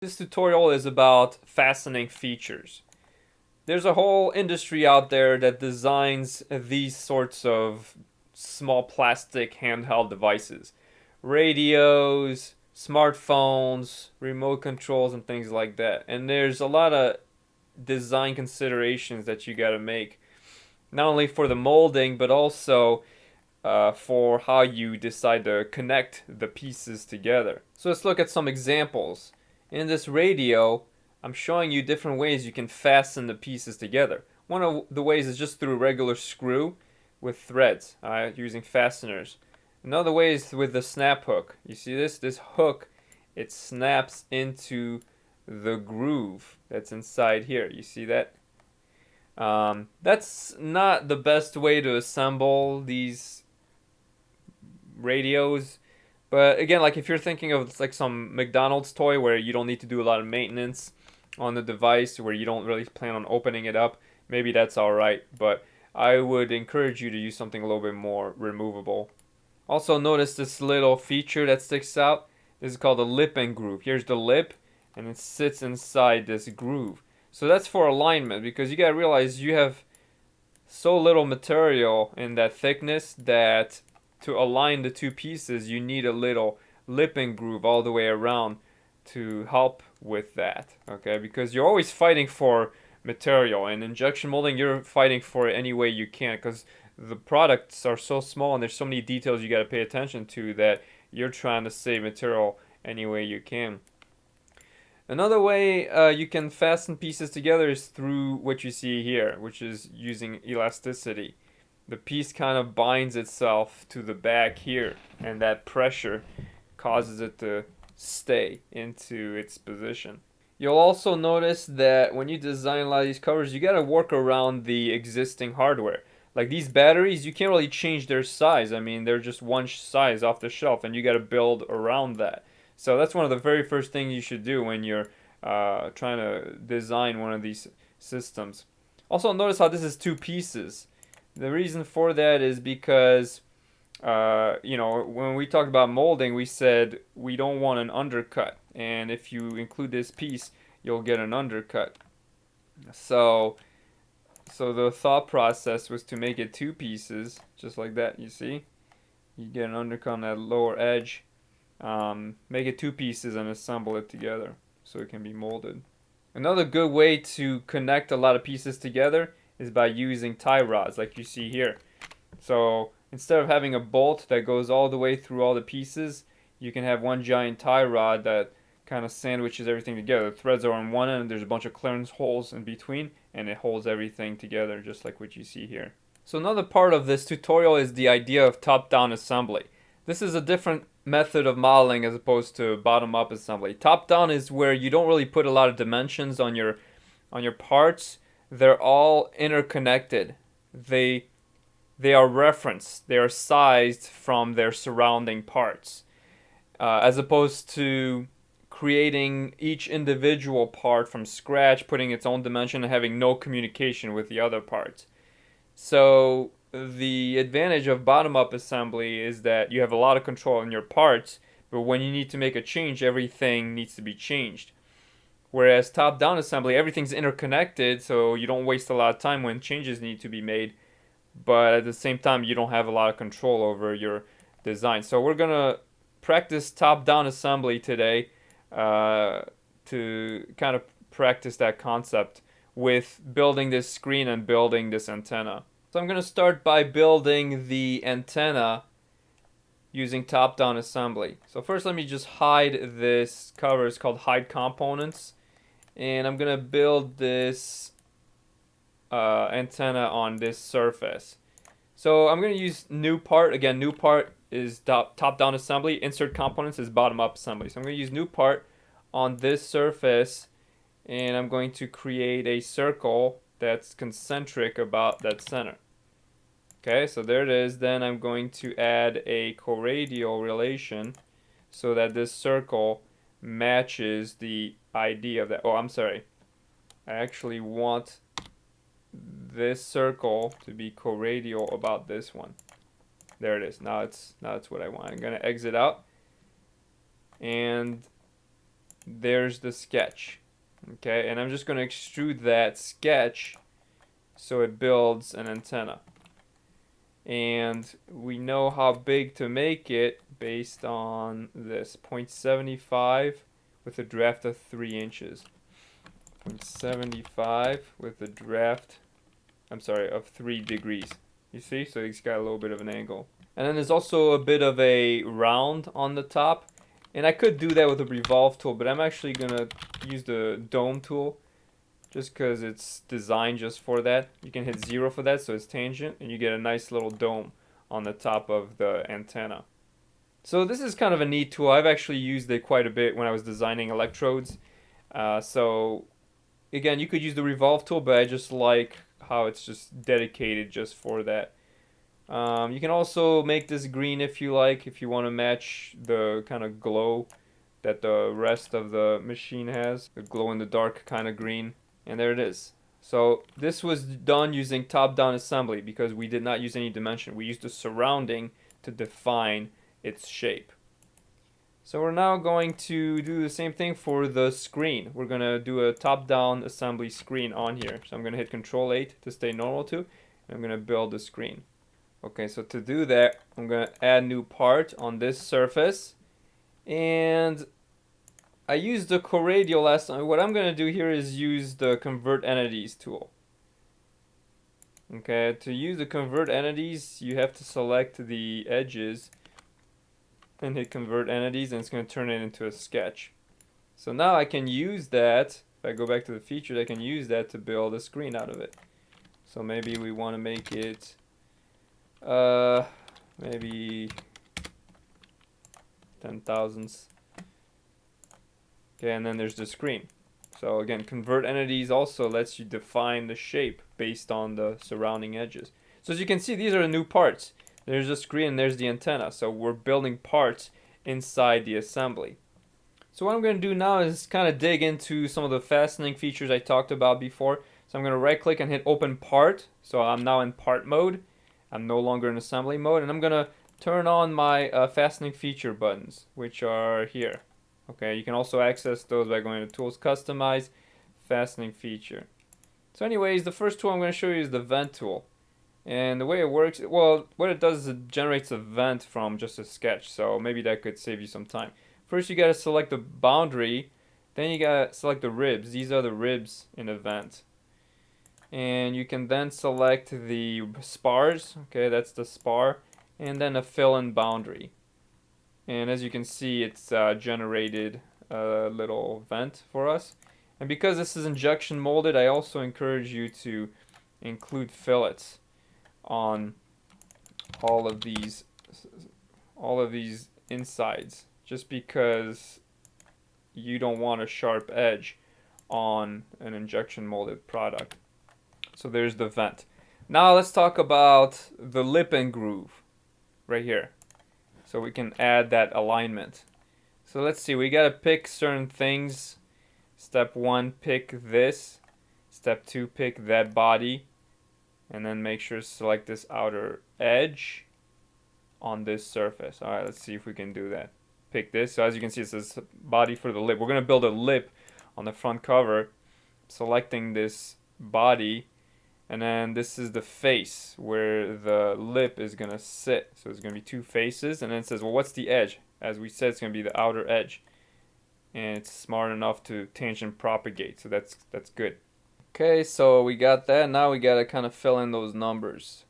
This tutorial is about fastening features. There's a whole industry out there that designs these sorts of small plastic handheld devices. Radios, smartphones, remote controls, and things like that. And there's a lot of design considerations that you gotta make. Not only for the molding, but also for how you decide to connect the pieces together. So let's look at some examples. In this radio, I'm showing you different ways you can fasten the pieces together. One of the ways is just through a regular screw with threads, using fasteners. Another way is with the snap hook. You see this? This hook, it snaps into the groove that's inside here. You see that? That's not the best way to assemble these radios. But again, like if you're thinking of like some McDonald's toy where you don't need to do a lot of maintenance on the device, where you don't really plan on opening it up, maybe that's alright. But I would encourage you to use something a little bit more removable. Also notice this little feature that sticks out. This is called a lip and groove. Here's the lip and it sits inside this groove. So that's for alignment, because you gotta realize you have so little material in that thickness that to align the two pieces you need a little lip and groove all the way around to help with that, okay? Because you're always fighting for material. In injection molding, you're fighting for it any way you can, because the products are so small and there's so many details you got to pay attention to that you're trying to save material any way you can. Another way you can fasten pieces together is through what you see here, which is using elasticity. The piece kind of binds itself to the back here, and that pressure causes it to stay into its position. You'll also notice that when you design a lot of these covers, you gotta work around the existing hardware. Like these batteries, you can't really change their size. I mean, they're just one size off the shelf, and you gotta build around that. So that's one of the very first things you should do when you're trying to design one of these systems. Also, notice how this is two pieces. The reason for that is because, when we talked about molding, we said we don't want an undercut. And if you include this piece, you'll get an undercut. So the thought process was to make it two pieces, just like that, you see? You get an undercut on that lower edge. Make it two pieces and assemble it together so it can be molded. Another good way to connect a lot of pieces together is by using tie rods like you see here. So instead of having a bolt that goes all the way through all the pieces, you can have one giant tie rod that kind of sandwiches everything together. The threads are on one end and there's a bunch of clearance holes in between, and it holds everything together just like what you see here. So another part of this tutorial is the idea of top-down assembly. This is a different method of modeling as opposed to bottom-up assembly. Top-down is where you don't really put a lot of dimensions on your parts. They're all interconnected. They are referenced. They are sized from their surrounding parts, as opposed to creating each individual part from scratch, putting its own dimension, and having no communication with the other parts. So the advantage of bottom-up assembly is that you have a lot of control in your parts, but when you need to make a change, everything needs to be changed. Whereas top-down assembly, everything's interconnected, so you don't waste a lot of time when changes need to be made, but at the same time, you don't have a lot of control over your design. So we're gonna practice top-down assembly today to kind of practice that concept with building this screen and building this antenna. So I'm going to start by building the antenna using top-down assembly. So first let me just hide this cover. It's called hide components. And I'm going to build this antenna on this surface. So I'm going to use new part. Again, new part is top-down assembly. Insert components is bottom-up assembly. So I'm going to use new part on this surface, and I'm going to create a circle that's concentric about that center. Okay, so there it is. Then I'm going to add a coradial relation so that this circle matches the ID of that. Oh, I'm sorry. I actually want this circle to be coradial about this one. There it is. Now it's what I want. I'm going to exit out, and there's the sketch. Okay, and I'm just going to extrude that sketch so it builds an antenna. And we know how big to make it based on this 0.75 with a draft of 3 inches. 0.75 with a draft, I'm sorry, of 3 degrees. You see? So it's got a little bit of an angle. And then there's also a bit of a round on the top. And I could do that with a revolve tool, but I'm actually going to use the dome tool just because it's designed just for that. You can hit 0 for that, so it's tangent, and you get a nice little dome on the top of the antenna. So this is kind of a neat tool. I've actually used it quite a bit when I was designing electrodes. So again, you could use the revolve tool, but I just like how it's just dedicated just for that. You can also make this green if you like, if you want to match the kind of glow that the rest of the machine has, the glow in the dark kind of green. And there it is. So this was done using top-down assembly because we did not use any dimension. We used the surrounding to define its shape. So we're now going to do the same thing for the screen. We're going to do a top-down assembly screen on here. So I'm going to hit Control 8 to stay normal to, and I'm going to build the screen. Okay, so to do that, I'm going to add new part on this surface. And I used the co-radial last time. What I'm going to do here is use the Convert Entities tool. Okay, to use the Convert Entities, you have to select the edges and hit Convert Entities, and it's going to turn it into a sketch. So now I can use that. If I go back to the features, I can use that to build a screen out of it. So maybe we want to make it maybe 10 thousandths. Okay, and then there's the screen. So again, Convert Entities also lets you define the shape based on the surrounding edges. So as you can see, these are the new parts. There's the screen and there's the antenna. So we're building parts inside the assembly. So what I'm going to do now is kind of dig into some of the fastening features I talked about before. So I'm going to right click and hit Open Part. So I'm now in part mode. I'm no longer in assembly mode. And I'm going to turn on my fastening feature buttons, which are here. Okay, you can also access those by going to Tools, Customize, Fastening Feature. So anyways, the first tool I'm going to show you is the Vent tool. And the way it works, well, what it does is it generates a vent from just a sketch. So maybe that could save you some time. First, you got to select the boundary. Then you got to select the ribs. These are the ribs in a vent. And you can then select the spars. Okay, that's the spar. And then a fill-in boundary. And as you can see, it's generated a little vent for us. And because this is injection molded, I also encourage you to include fillets on all of these insides, just because you don't want a sharp edge on an injection molded product. So there's the vent. Now let's talk about the lip and groove right here. So we can add that alignment. So let's see, we gotta pick certain things. Step 1, pick this. Step 2, pick that body. And then make sure to select this outer edge on this surface. Alright, let's see if we can do that. Pick this. So as you can see, it says body for the lip. We're gonna build a lip on the front cover. Selecting this body. And then this is the face where the lip is going to sit. So it's going to be 2 faces. And then it says, well, what's the edge? As we said, it's going to be the outer edge. And it's smart enough to tangent propagate. So that's good. Okay, so we got that. Now we got to kind of fill in those numbers.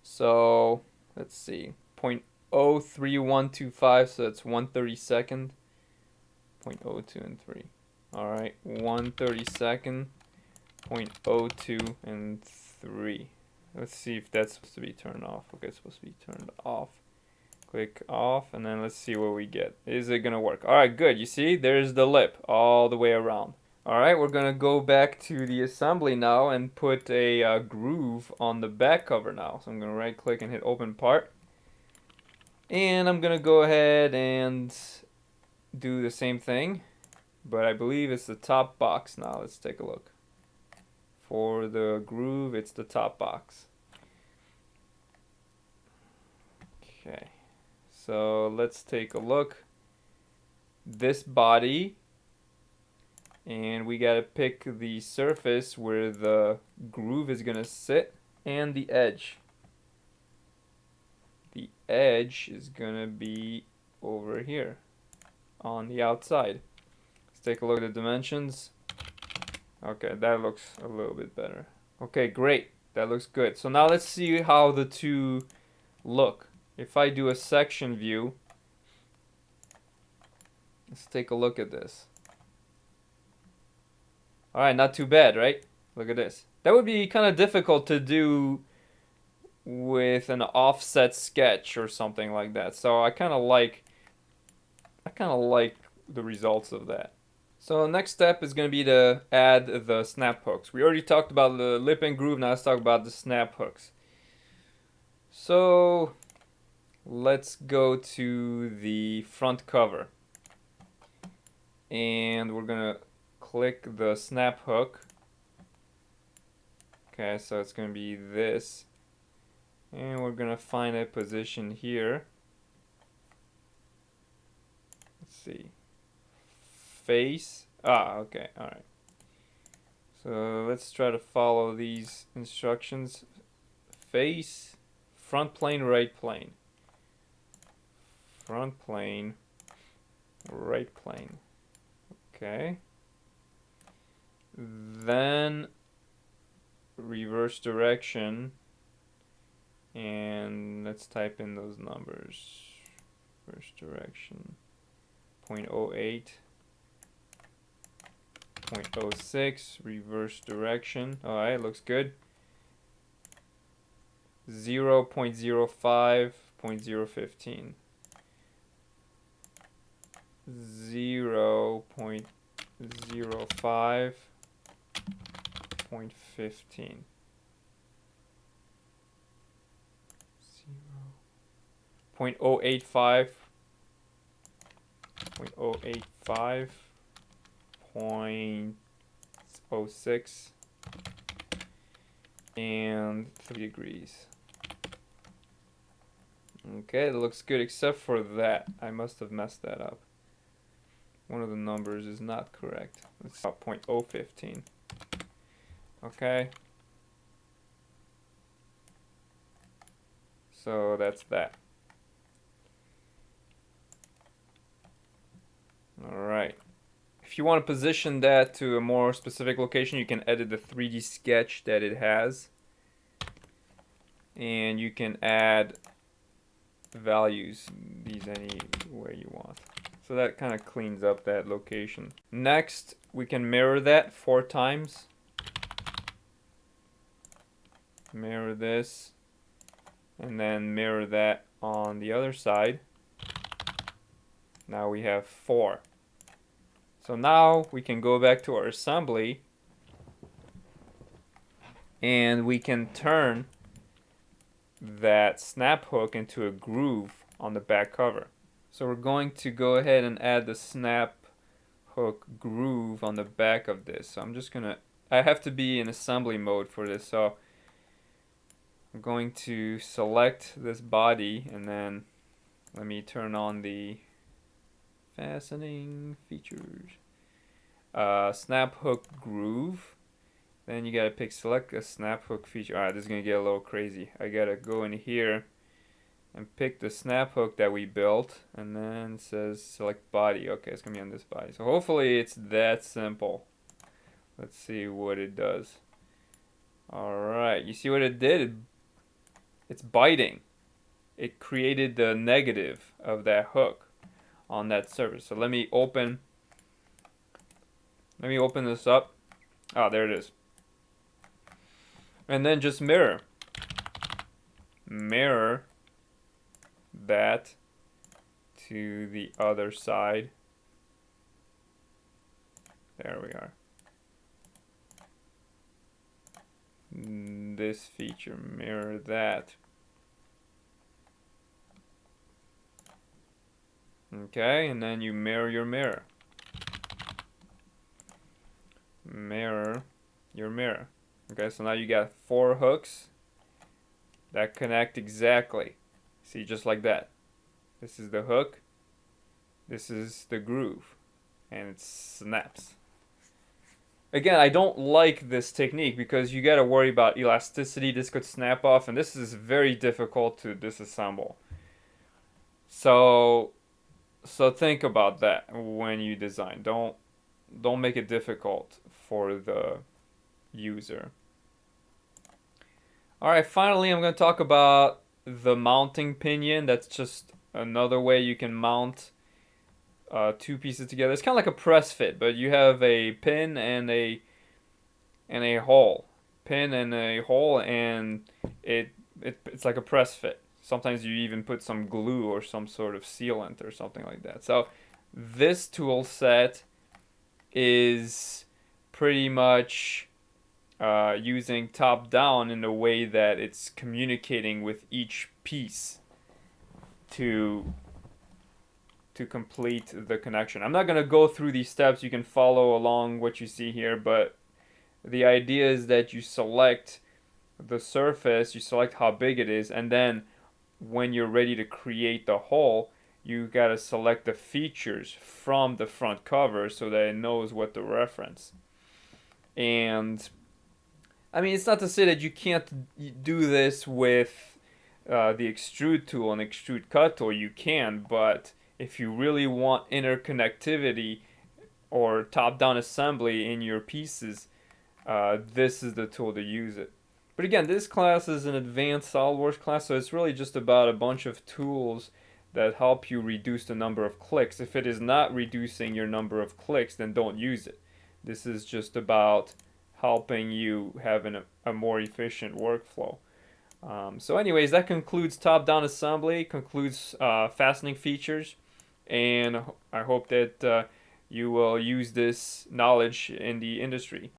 So let's see. 0.03125. So that's 1/32. 0.02 and 3. All right, 1/32. 0.02 and 3. Let's see if that's supposed to be turned off. Okay, it's supposed to be turned off. Click off, and then let's see what we get. Is it gonna work? Alright, good. You see, there's the lip all the way around. Alright, we're gonna go back to the assembly now and put a groove on the back cover now. So I'm gonna right click and hit Open Part. And I'm gonna go ahead and do the same thing, but I believe it's the top box now. Let's take a look. For the groove, it's the top box. Okay, so let's take a look. This body And we gotta pick the surface where the groove is gonna sit and the edge. The edge is gonna be over here on the outside. Let's take a look at the dimensions. Okay, that looks a little bit better. Okay, great. That looks good. So now let's see how the two look. If I do a section view, let's take a look at this. Alright, not too bad, right? Look at this. That would be kind of difficult to do with an offset sketch or something like that. So I kind of like the results of that. So next step is going to be to add the snap hooks. We already talked about the lip and groove, now let's talk about the snap hooks. So let's go to the front cover. And we're going to click the snap hook. Okay, so it's going to be this. And we're going to find a position here. Let's see. Face. Okay, alright. So let's try to follow these instructions. Face, front plane, right plane. Front plane, right plane. Okay. Then reverse direction. And let's type in those numbers. Reverse direction. 0.08. 0.06, reverse direction. Alright, looks good. 0.05, 0.015. 0.05, 0.15. 0.085, 0.085. 0.06 and 3 degrees. Okay, that looks good except for that. I must have messed that up. One of the numbers is not correct. It's 0.015. Okay. So that's that. Alright. If you want to position that to a more specific location, you can edit the 3D sketch that it has. And you can add values, these any way you want. So that kind of cleans up that location. Next, we can mirror that 4 times. Mirror this. And then mirror that on the other side. Now we have 4. So now we can go back to our assembly and we can turn that snap hook into a groove on the back cover. So we're going to go ahead and add the snap hook groove on the back of this. So I'm just gonna, I have to be in assembly mode for this, so I'm going to select this body and then let me turn on the fastening features. Snap hook groove. Then you gotta pick select a snap hook feature. Alright, this is gonna get a little crazy. I gotta go in here and pick the snap hook that we built, and then it says select body. Okay, it's gonna be on this body. So hopefully it's that simple. Let's see what it does. Alright, you see what it did? It's biting. It created the negative of that hook on that surface. So let me open this up. Ah, there it is. And then just mirror that to the other side. There we are. This feature, mirror that. Okay, and then you mirror your mirror. Mirror your mirror. Okay, so now you got 4 hooks that connect exactly. See, just like that. This is the hook. This is the groove. And it snaps. again, I don't like this technique because you got to worry about elasticity. This could snap off, and this is very difficult to disassemble. So, so think about that when you design. Don't make it difficult for the user. All right, finally, I'm going to talk about the mounting pinion. That's just another way you can mount two pieces together. It's kind of like a press fit, but you have a pin and a hole, pin and a hole, and it's like a press fit. Sometimes you even put some glue or some sort of sealant or something like that. So this tool set is pretty much using top down in a way that it's communicating with each piece to complete the connection. I'm not going to go through these steps. You can follow along what you see here, but the idea is that you select the surface, you select how big it is, and then when you're ready to create the hole, you got to select the features from the front cover so that it knows what to reference. And I mean, it's not to say that you can't do this with the extrude tool and extrude cut tool. You can, but if you really want interconnectivity or top-down assembly in your pieces, this is the tool to use it. But again, this class is an advanced SolidWorks class, so it's really just about a bunch of tools that help you reduce the number of clicks. If it is not reducing your number of clicks, then don't use it. This is just about helping you have a more efficient workflow. So anyways, that concludes top-down assembly, concludes fastening features, and I hope that you will use this knowledge in the industry.